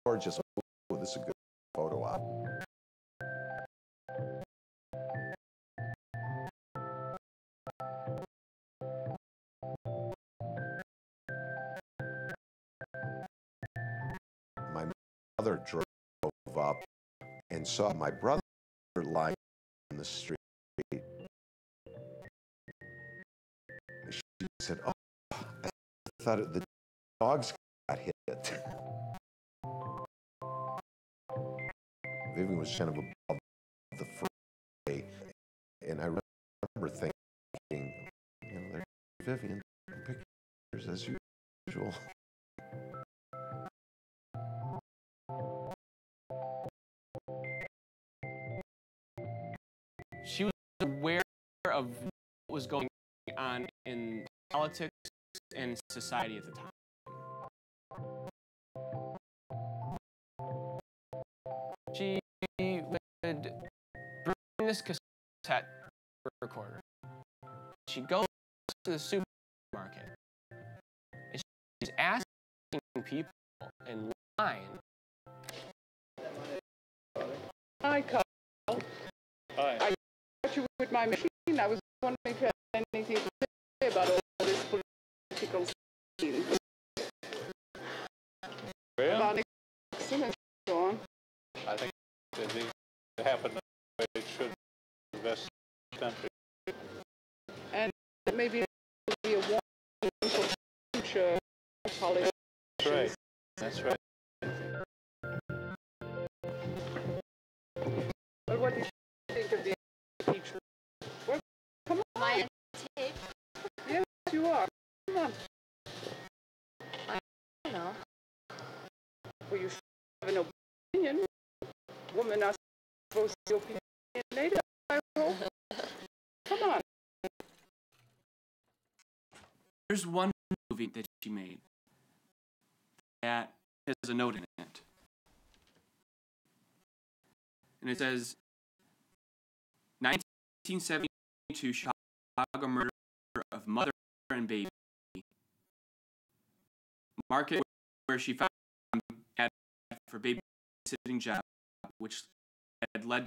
gorgeous. Oh, this is a good photo op. My mother drove up and saw my brother lying in the street. She said, "Oh, I thought the dogs got hit." Vivian was kind of above the fray, and I remember thinking, you know, there's Vivian pictures as usual. She was aware of what was going on in politics and society at the time. She would bring this cassette recorder. She'd go to the supermarket, and she's asking people in line. Hi, Carl. Hi. I got you with my machine. I was wondering if you had anything to say about all this political scene. Well, About Nixon and so on. I think it needs to happen the way it should in the best country. And maybe it will be a warning for future politicians. That's right. That's right. But what do you think of the impeachment? Well, come on. Am I on tape? Yes, you are. Come on. I don't know. Well, you should have an opinion. Women are supposed to opinion later, I hope. Come on. There's one movie that she made that has a note in it. And it says, 1972 Chicago murder of mother and baby. Market where she found ad for babysitting job, which had led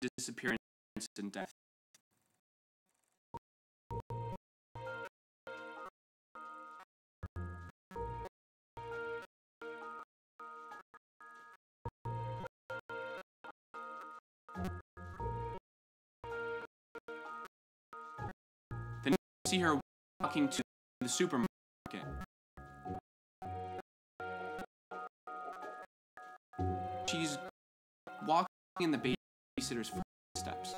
to disappearance and death. Then you see her walking to the supermarket. She's walking in the babysitter's footsteps.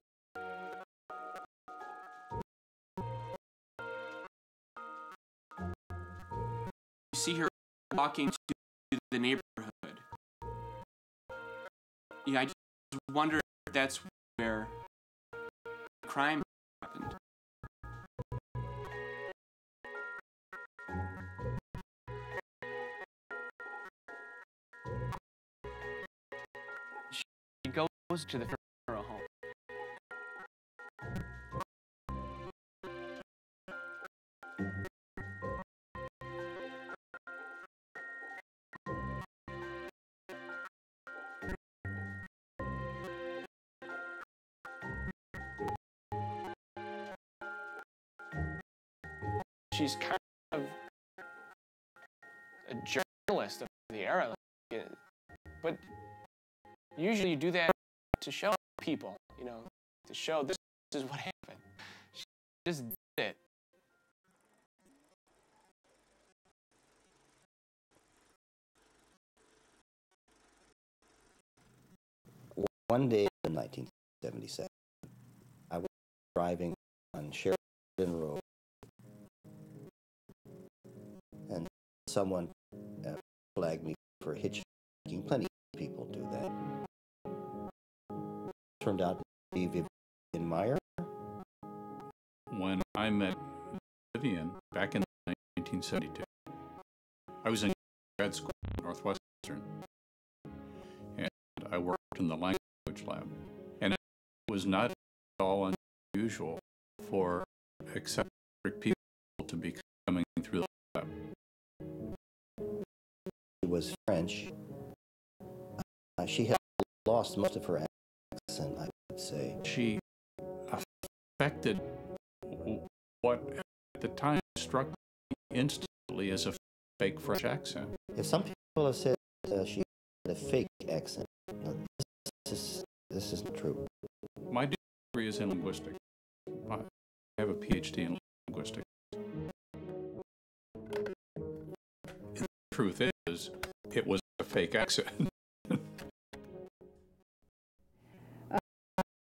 You see her walking to the neighborhood. Yeah, I just wonder if that's where the crime happened. She goes to the funeral home. She's kind of a journalist of the era, but usually you do that to show people, you know, to show this is what happened. She just did it. One day in 1977, I was driving on Sheridan Road, and someone flagged me for hitchhiking. Plenty of people do that. Turned out to be Vivian Maier. When I met Vivian back in 1972, I was in grad school at Northwestern, and I worked in the language lab. And it was not at all unusual for eccentric people to be coming through the lab. He was French, She had lost most of her accent, I would say. She affected what at the time struck me instantly as a fake French accent. If some people have said she had a fake accent, no, this isn't true. My degree is in linguistics. I have a PhD in linguistics. The truth is, it was a fake accent.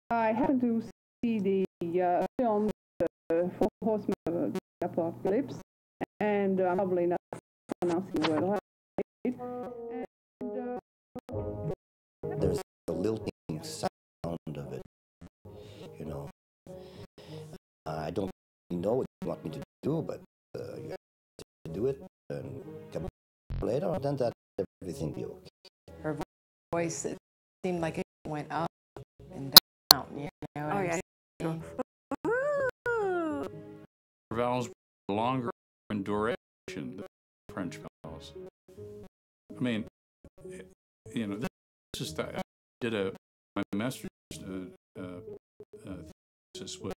I happened to see the film Four Horsemen of the Apocalypse, and I'm probably not pronouncing the word right. And, There's a lilting sound of it, you know. I don't know what you want me to do, but you have to do it and come later, and then that everything be okay. Her voice, it seemed like it went up and down, you know. Oh, yeah. Vowels were longer in duration than French vowels. I mean, you know, this is that I did my master's thesis was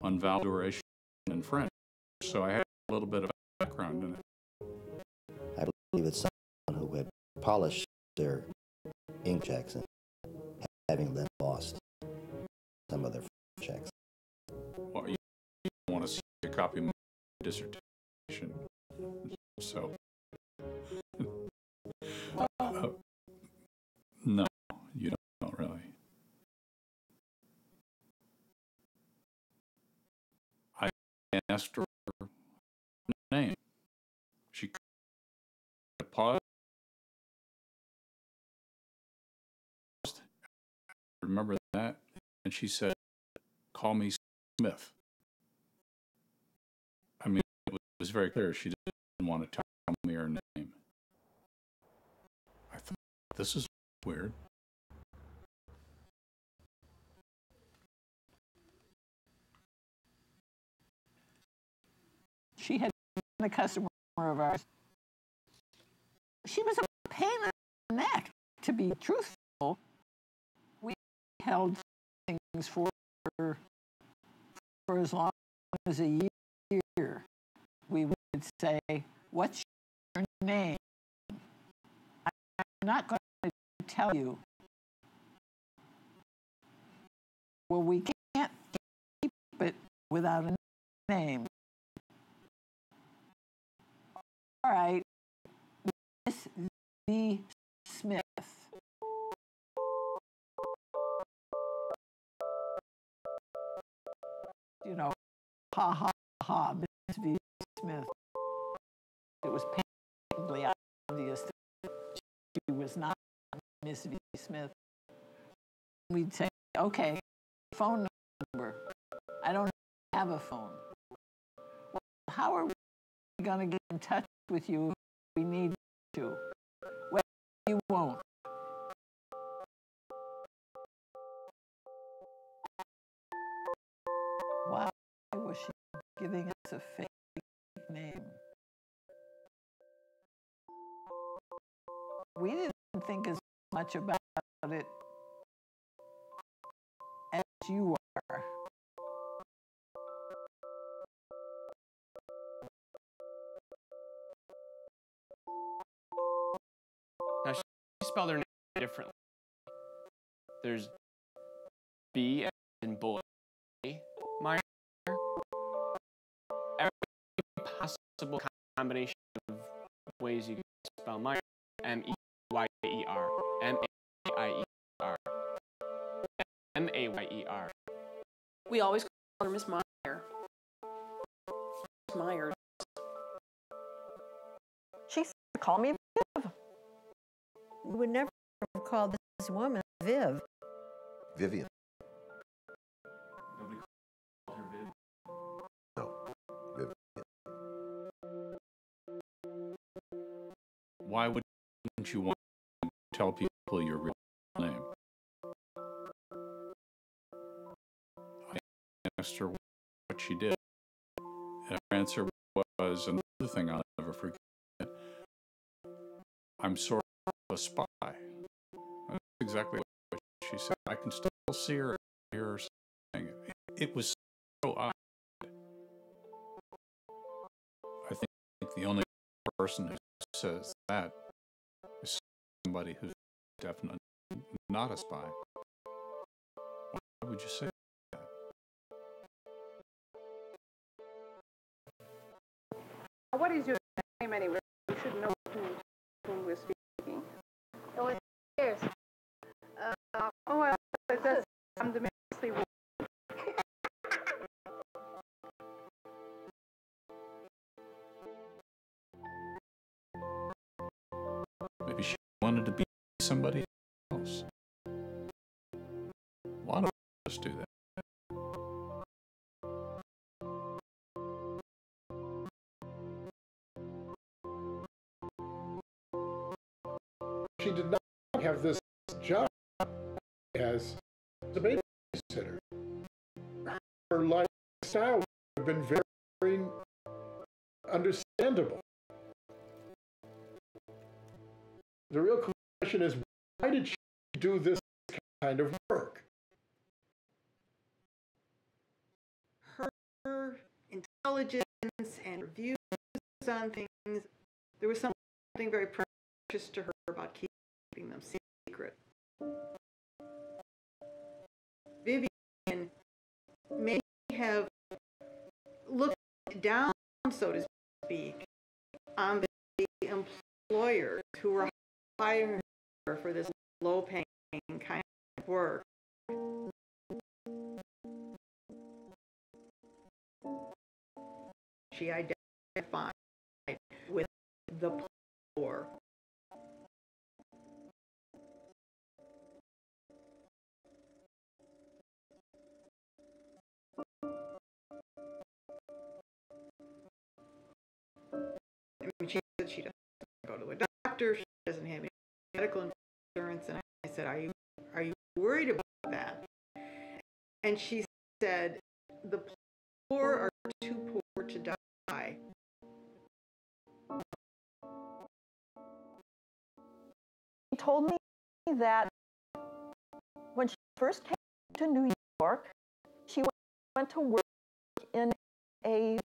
on vowel duration in French, so I had a little bit of background in it. I believe it's someone who had polished their English accent, having then lost some of their French accent. Well, you want to see a copy of my dissertation, so no, you don't really. I asked her name. She paused. Remember that? And she said, "Call me Smith." I mean, it was very clear she didn't want to tell me her name. I thought, this is weird. She had been a customer of ours. She was a pain in the neck, to be truthful. We held things for her for as long as a year. We would say, "What's your name?" I'm not going to tell you. Well, we can't keep it without a name. All right, Miss V. Smith. You know, ha ha ha, Miss V. Smith. It was painfully obvious that she was not Miss V. Smith. We'd say, "Okay, phone number." "I don't have a phone." "Well, how are we going to get in touch with you if we need to?" "Well, you won't." Why was she giving us a fake name? We didn't think as much about it as you are. Now, she spelled her name differently. There's B as in boy, Meyer. Every possible combination of ways you can spell Meyer. M-E-Y-E-R. M-A-I-E-R. M-A-Y-E-R. We always call her Miss Meyer. Miss Myers. She said, "Call me Viv." You would never have called this woman Viv. Vivian. Nobody called her Viv. No. Vivian. Why wouldn't you want to tell people your real name? I asked her what she did. And her answer was another thing I'll never forget. "I'm sort of a spy." exactly what she said. I can still see her, hear her saying it. It was so odd. I think the only person who says that is somebody who's definitely not a spy. Why would you say that? What is your name anyway? We should know whom we're speaking. Oh, it's yours. That's I'm the Mesley. Maybe she wanted to be somebody else. A lot of us do that. She did not have this job as a babysitter. Her lifestyle would have been very understandable. The real question is, why did she do this kind of work? Her intelligence and views on things, there was something very precious to her about keeping them secret. Vivian may have looked down, so to speak, on the employers who were hiring her for this low-paying kind of work. She identified with the poor. She said she doesn't go to a doctor, she doesn't have any medical insurance, and I said, are you worried about that? And she said, the poor are too poor to die. She told me that when she first came to New York, she went to work in a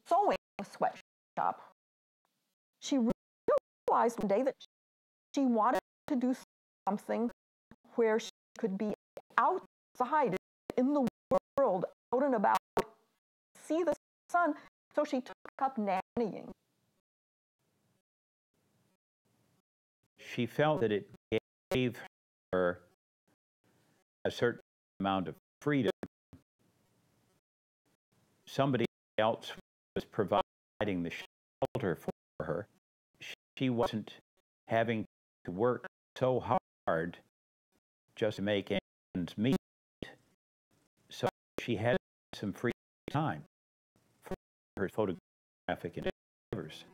sewing sweatshop. She realized one day that she wanted to do something where she could be outside in the world, out and about, see the sun, so she took up nannying. She felt that it gave her a certain amount of freedom. Somebody else was providing the shelter for her. She wasn't having to work so hard just to make ends meet. So she had some free time for her photographic endeavors.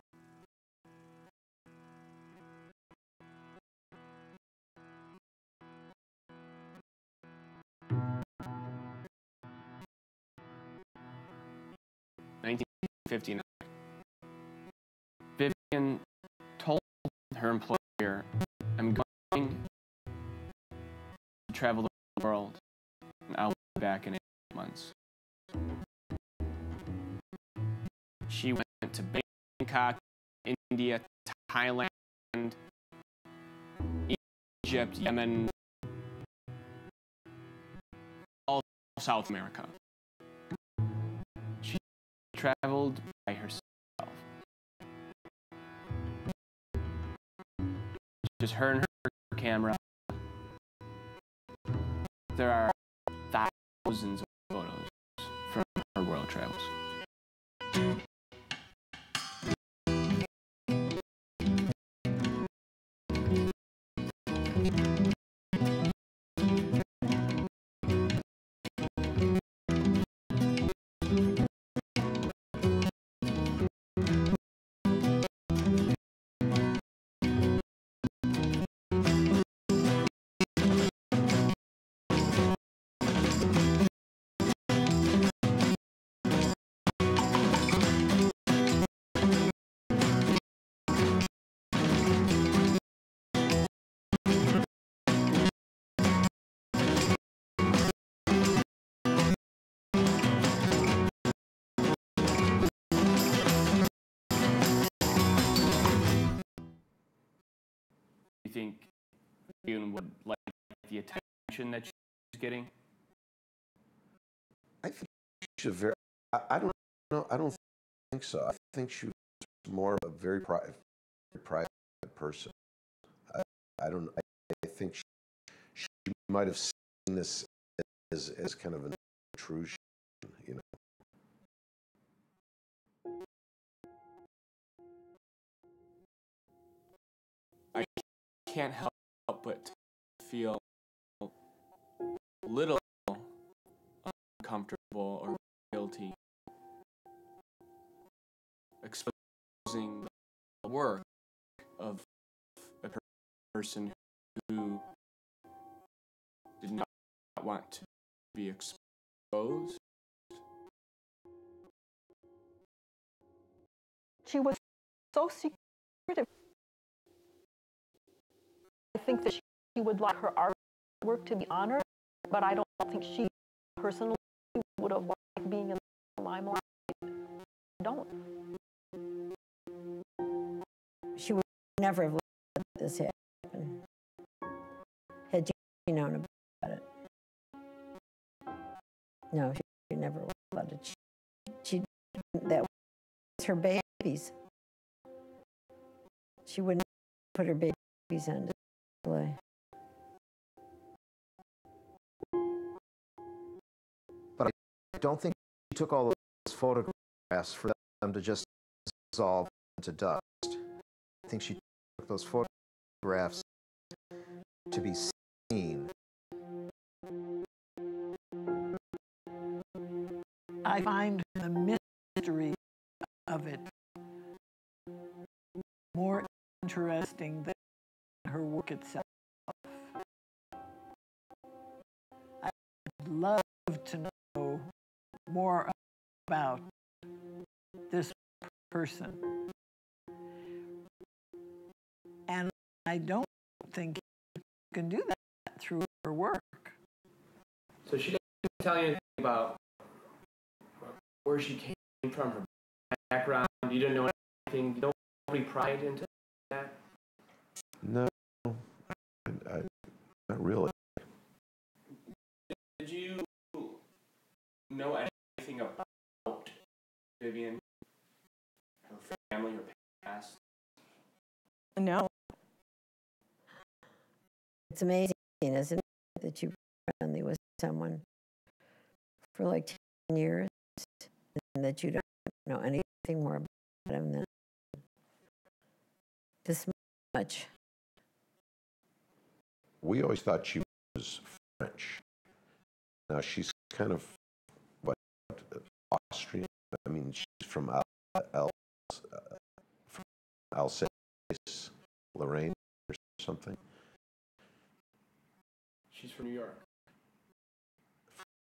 In 1959, Vivian told her employer, I'm going to travel the world, and I'll be back in 8 months. She went to Bangkok, India, Thailand, Egypt, Yemen, all of South America. She traveled by herself. Just her and her camera. There are thousands of photos from her world travels. you think Vivian would like the attention that she's getting? I think she's a very, I don't know, I don't think so. I think she was more of a very private person. I think she might have seen this as kind of an intrusion, you know. I can't help but feel a little uncomfortable or guilty exposing the work of a person who did not want to be exposed. She was so secretive. I think that she would like her artwork to be honored, but I don't think she personally would have liked being in the limelight. I don't. She would never have let this happen had she known about it. No, she never would have let it. That was her babies. She wouldn't put her babies on display. But I don't think she took all those photographs for them to just dissolve into dust. I think she took those photographs to be seen. I find the mystery of it more interesting than her work itself. I'd love to know more about this person. And I don't think you can do that through her work. So she didn't tell you anything about where she came from, her background. You didn't know anything. Nobody pried into that. No, not really. Did you know anything about Vivian, her family, her past? No. It's amazing, isn't it, that you've been friendly with someone for like 10 years and that you don't know anything more about him than this much. We always thought she was French. Now she's kind of, Austrian? I mean, she's from Alsace, Lorraine, or something. She's from New York.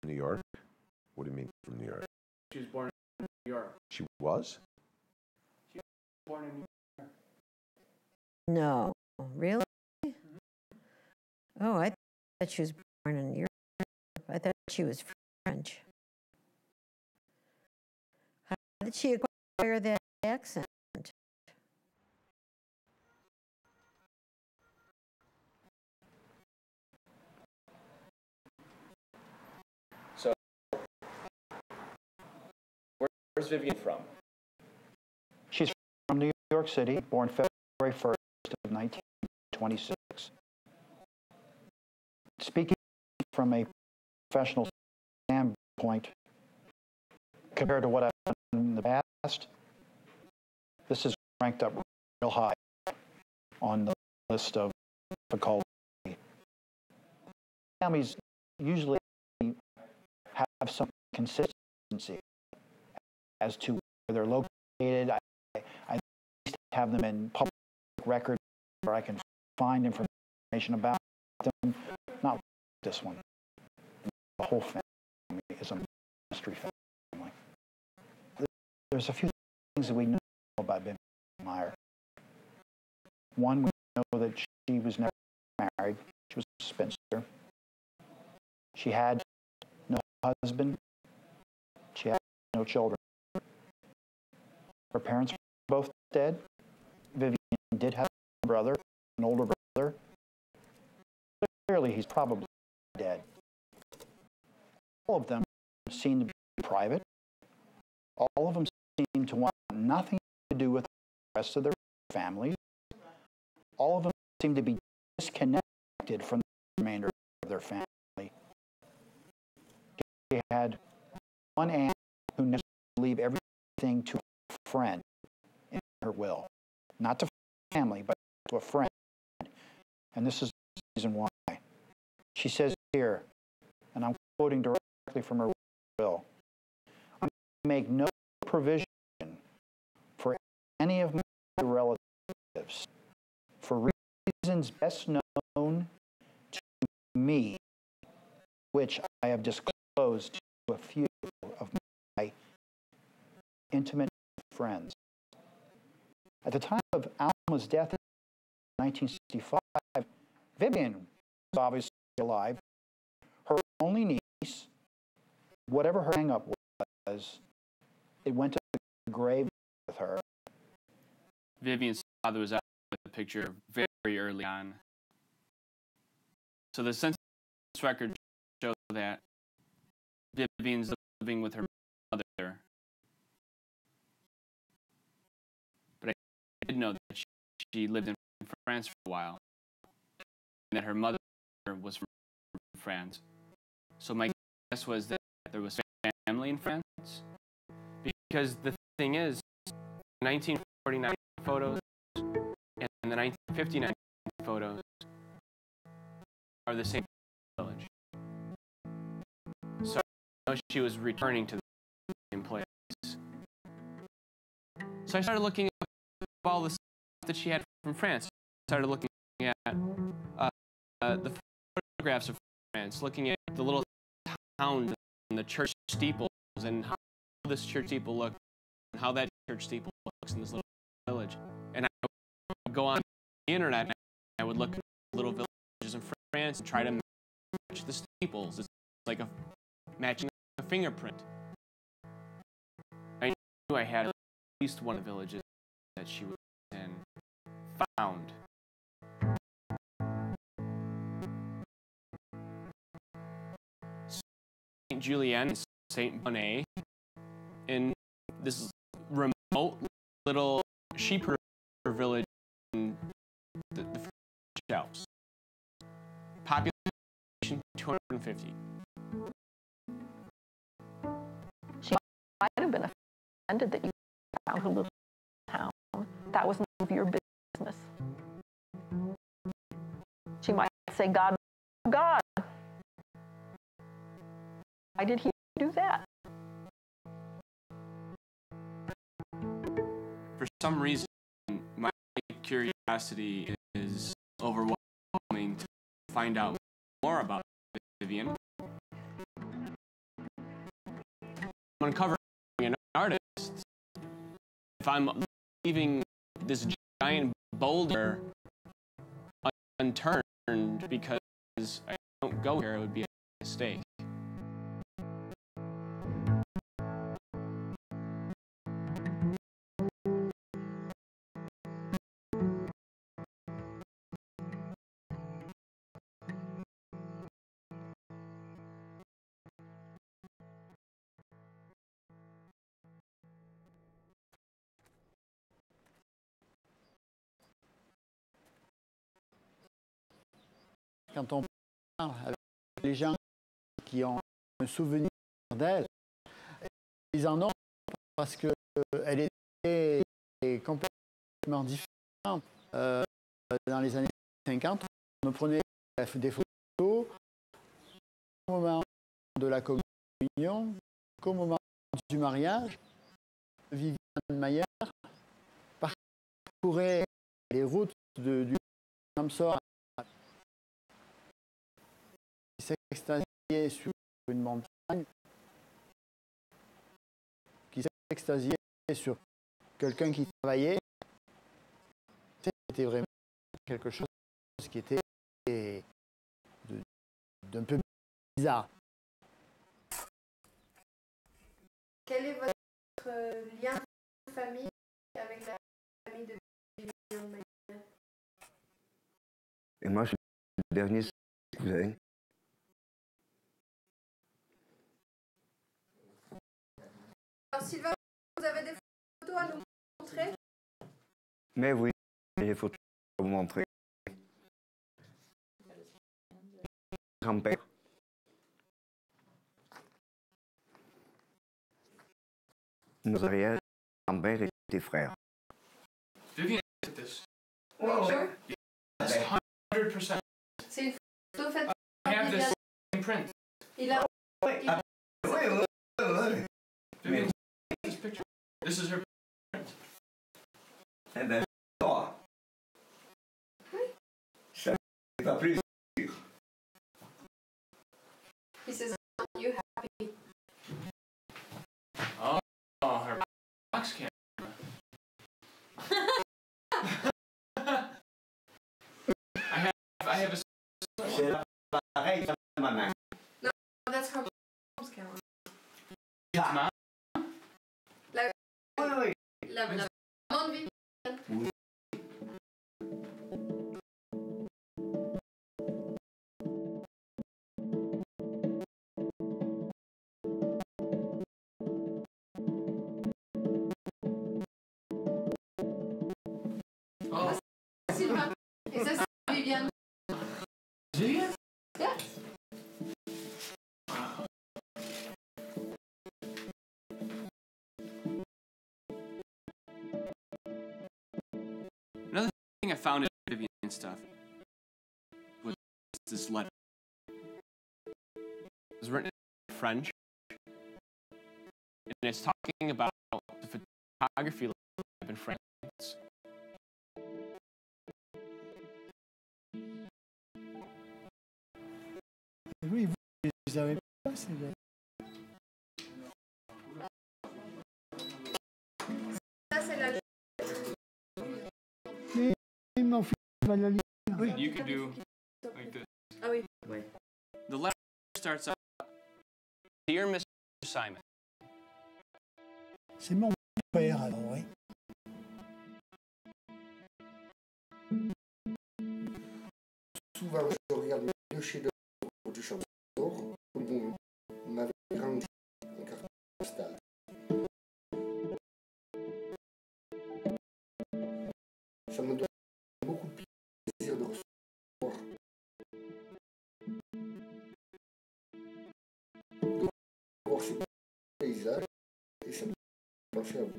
New York? What do you mean from New York? She was born in New York. She was? She was born in New York. No, really? Oh, I thought she was born in Europe. I thought she was French. How did she acquire that accent? So, where's Vivian from? She's from New York City, born February 1st of 1926. Speaking from a professional standpoint, compared to what I've done in the past, this is ranked up real high on the list of difficulty. Families usually have some consistency as to where they're located. I at least have them in public record where I can find information about them. Not this one. The whole family is a mystery family. There's a few things that we know about Vivian Maier. One, we know that she was never married. She was a spinster. She had no husband. She had no children. Her parents were both dead. Vivian did have a brother, an older brother, clearly he's probably dead. All of them seem to be private. All of them seem to want nothing to do with the rest of their families. All of them seem to be disconnected from the remainder of their family. She had one aunt who necessarily leave everything to a friend in her will. Not to family, but to a friend. And this is the reason why. She says here, and I'm quoting directly from her will, I make no provision for any of my relatives for reasons best known to me, which I have disclosed to a few of my intimate friends. At the time of Alma's death in 1965, Vivian was obviously alive. Her only niece, whatever her hang-up was, it went to the grave with her. Vivian's father was out with the picture very early on. So the census records show that Vivian's living with her mother. But I did know that she lived in France for a while, and that her mother was from France. So my guess was that there was family in France. Because the thing is, the 1949 photos and the 1959 photos are the same village. So I know she was returning to the same place. So I started looking up all the stuff that she had from France. I started looking at the photographs of France, looking at the little towns and the church steeples and how this church steeple looked and how that church steeple looks in this little village. And I would go on the internet and I would look at little villages in France and try to match the steeples. It's like matching a fingerprint. I knew I had at least one of the villages that she was in found. Saint Julien and Saint Bonnet in this remote little sheep village in the French Alps. Population 250. She might have been offended that you found her little town. That was none of your business. She might say, God, God. Why did he do that? For some reason, my curiosity is overwhelming to find out more about Vivian. I'm uncovering an artist. If I'm leaving this giant boulder unturned because I don't go here, it would be a mistake. Quand on parle avec les gens qui ont un souvenir d'elle, ils en ont parce qu'elle était complètement différente. Dans les années 50, on me prenait des photos au moment de la communion, qu'au moment du mariage. Viviane Mayer parcourait les routes du Namsor, qui s'extasiait sur une montagne, qui s'extasiait sur quelqu'un qui travaillait. C'était vraiment quelque chose qui était d'un peu bizarre. Quel est votre lien de famille avec la famille de Viviane Mayer? Et moi, je suis le dernier cousin. Alors Sylvain, vous avez des photos à nous montrer? Mais oui, j'ai des photos à vous montrer. Grand-père. Nos arrière-grands-pères étaient frères. Vivian, look at this. Oui, sure. That's 100%. C'est une photo faite I par have this Viviane. same print. Il a... Vivian, this picture. This is her print. Eh ben, toi. Ça n'est pas plus sûr. He says, "Are you happy?" Oh, her box camera. I have a. C'est pareil comme ma main. No, that's her mom's camera. Ma? La Oui. maman de Viviane. Oui. Oh. Sylvain. Et ça, c'est Viviane. Vivian? Yes. Another thing I found in Vivian stuff was this letter. It was written in French, and it's talking about the photography lab in France. Oui, vous les avez pas, c'est vrai. Ça, c'est la Mais mon fils va la lire. You could do like this. Ah oui. The letter starts out, "Dear Mr. Simon." C'est mon père, alors, oui. Souvent, je regarde le chef-d'œuvre du chanteur, comme vous m'avez rendu en carte postale. Ça me donne beaucoup de plaisir de recevoir, de voir ces paysages, et ça me fait penser à vous.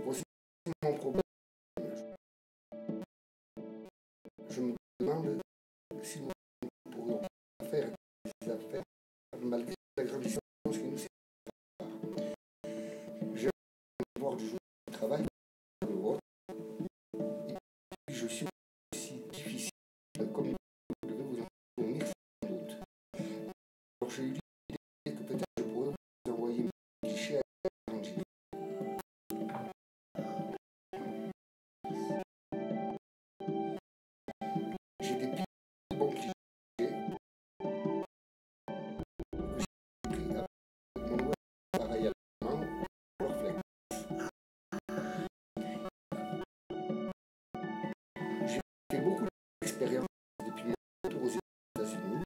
Voici mon problème. Je me demande si nous pourrions faire des affaires malgré la grande distance qui nous sépare. J'aime voir du jour du travail le vôtre, et puis je suis aussi difficile comme vous devez vous en souvenir sans doute. Alors j'ai eu l'idée que peut-être je pourrais vous envoyer mes clichés à Angie. J'ai des piles de bons clichés que j'ai pris avec mon nouvel appareil allemand, Reflex. J'ai fait beaucoup d'expériences depuis mon retour aux États-Unis.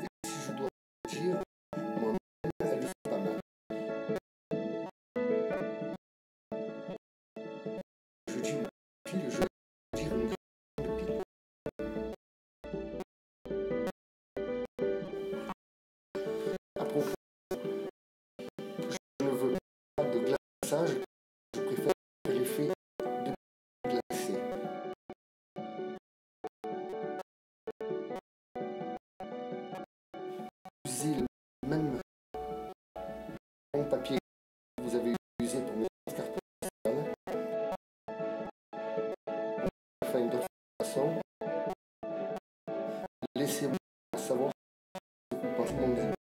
Et si je dois dire, moi-même, elle le fait pas mal. Je dis une pile, je veux dire une grande pile. À propos, je ne veux pas de glaçage, je préfère l'effet de glacé. Usez le même bon papier que vous avez usé pour mes cartes postales. Enfin, d'autre façon, laissez-moi savoir ce que vous pensez de mon idée.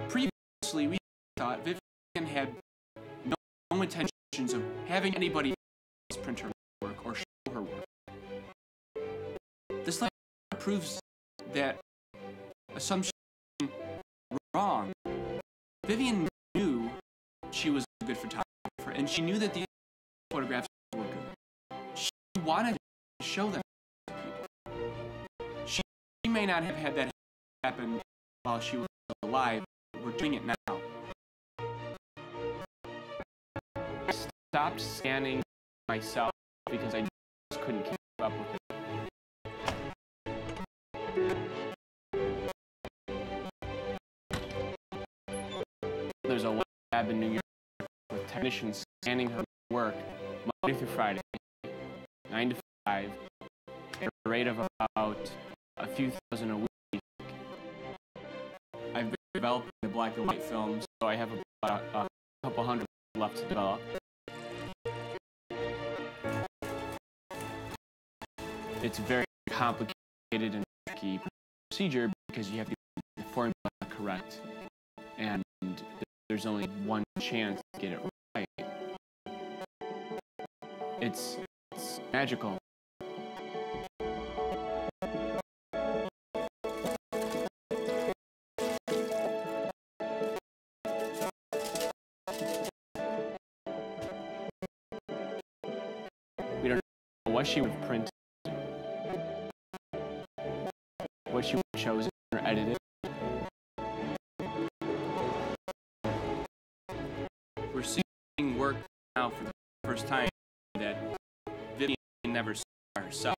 Previously, we thought Vivian had no intentions of having anybody else print her work or show her work. proves that assumption wrong. Vivian knew she was a good photographer, and she knew that these photographs were good. She wanted to show them to people. She may not have had that happen while she was alive. We're doing it now. I stopped scanning myself because I just couldn't keep up with it. There's a lab in New York with technicians scanning her work Monday through Friday, 9 to 5, at a rate of about a few thousand a week. I've been developing the black and white films, so I have about a couple hundred left to develop. It's a very complicated and tricky procedure because you have to get the formula correct, and there's only one chance to get it right. It's magical. We don't know what she would have printed, what she would have chosen or edited. We're seeing work now for the first time that Vivian never saw herself.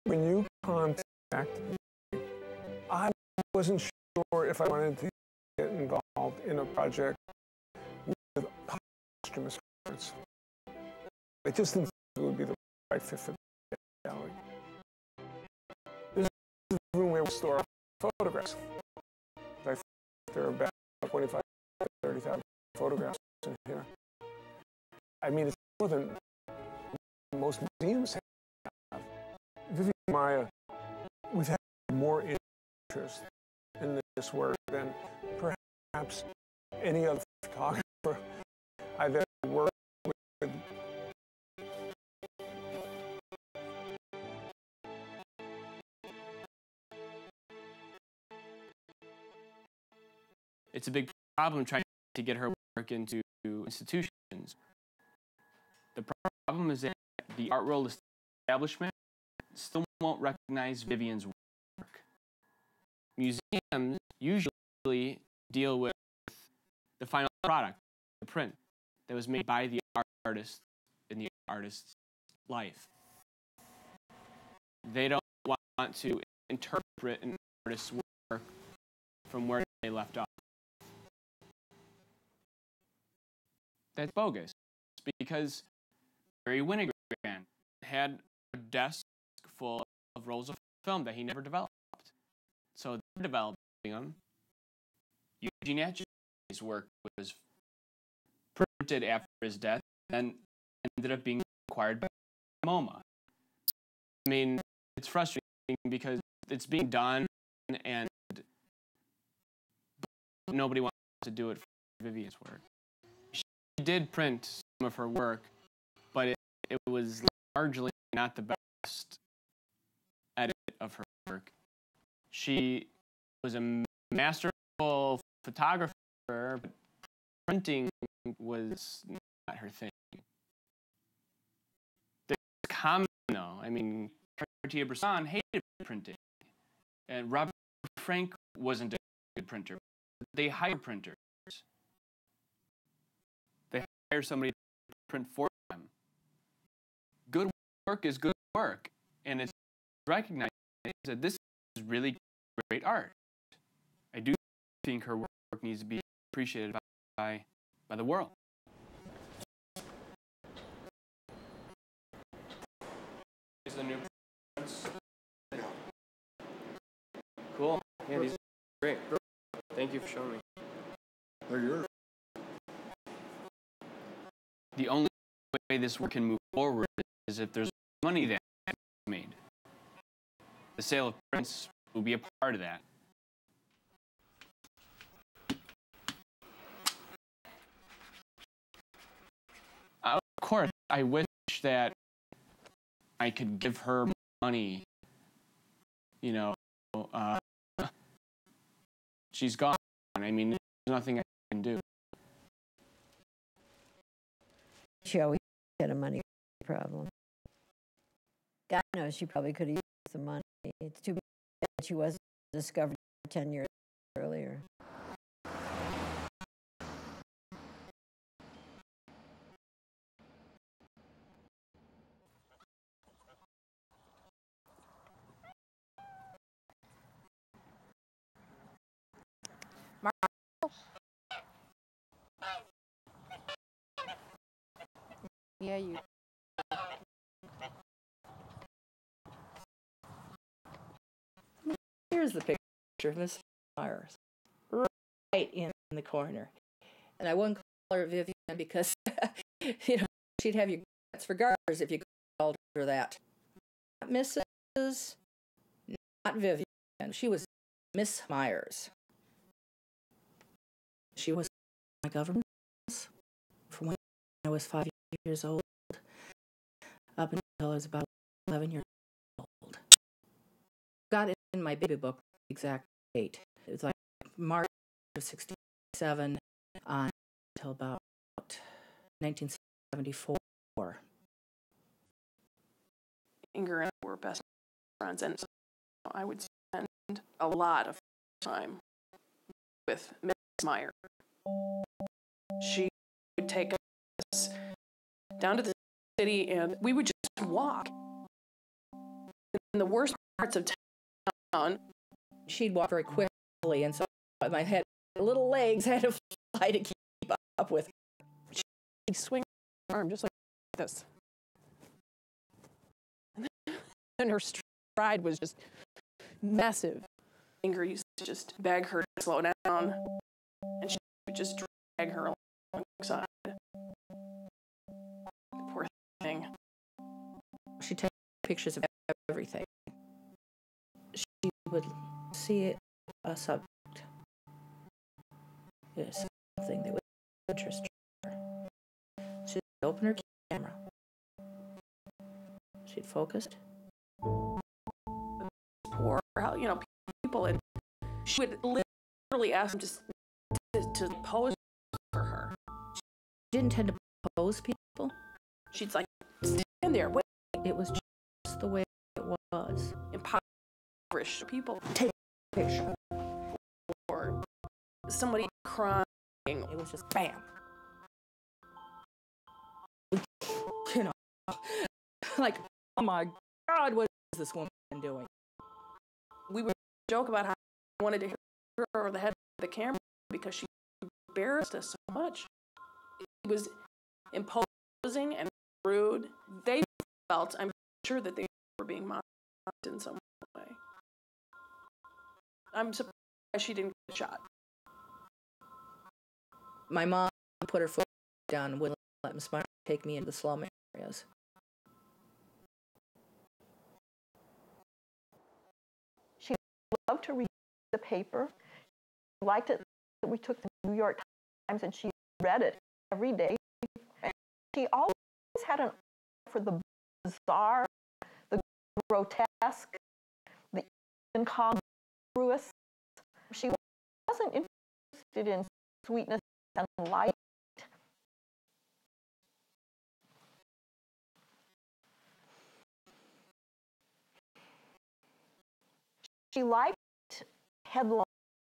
When you contacted me, I wasn't sure if I wanted to get involved in a project with posthumous prints. I just didn't think it would be the right fit for the gallery. There's a room where we store photographs. I think there are about 25,000 to 30,000 photographs in here. I mean, it's more than most museums have. Vivian and Maya, we've had more interest in this work than perhaps any other photographer I've ever worked with. It's a big problem trying to get her work into institutions. The problem is that the art world establishment still won't recognize Vivian's work. Museums usually deal with the final product, the print, that was made by the artist in the artist's life. They don't want to interpret an artist's work from where they left off. That's bogus, because Barry Winogrand had a desk full of rolls of film that he never developed. So they're developing them. Eugene Atget's work was printed after his death and ended up being acquired by MoMA. I mean, it's frustrating because it's being done and nobody wants to do it for Vivian's work. She did print some of her work, but it was largely not the best edit of her work. She was a masterful photographer, but printing was not her thing. It's common, though. I mean, Cartier-Bresson hated printing, and Robert Frank wasn't a good printer. They hire printers. They hire somebody to print for them. Good work is good work, and it's recognized that this is really great art. I do think her work needs to be appreciated by the world. These are the new prints. Cool. Yeah, these are great. Thank you for showing me. They're yours. The only way this work can move forward is if there's money that's made. The sale of prints will be a part of that. Of course, I wish that I could give her money, you know, she's gone. I mean, there's nothing I can do. She always had a money problem. God knows she probably could have used the money. It's too bad she wasn't discovered 10 years earlier. Yeah, you. Here's the picture of Miss Myers, right in the corner. And I wouldn't call her Vivian because, you know, she'd have you guts for garters if you called her that. Not Mrs., not Vivian. She was Miss Myers. She was my governess from when I was 5 years old up until I was about 11 years old. Got it in my baby book, the exact date. It was like March of 67 until about 1974. Inger and I were best friends, and I would spend a lot of time with Miss Meyer. She would take us down to the city, and we would just walk. In the worst parts of town, she'd walk very quickly, and so my head, little legs had to fly to keep up with her. She'd swing her arm just like this. And her stride was just massive. Inger used to just beg her to slow down, and she would just drag her alongside. Poor thing. She'd take pictures of everything. She would see a subject. It was something that would interest her. She'd open her camera. She'd focus. Poor, you know, people, and she would literally ask them to pose for her. She didn't tend to pose people. She'd like stand there, wait. It was just the way it was. Impoverished people take a picture, or somebody crying. It was just bam. You know, like, oh my God, what is this woman doing? We would joke about how I wanted to hit her over the head with the camera because she embarrassed us so much. It was imposing and rude. They felt, I'm sure, that they were being mocked in some way. I'm surprised she didn't get shot. My mom put her foot down and wouldn't let Miss Myers take me into the slum areas. She loved to read the paper. She liked it that we took the New York Times and she read it every day. And she always had an eye for the bizarre, the grotesque, the incongruous. She wasn't interested in sweetness and light. She liked headlines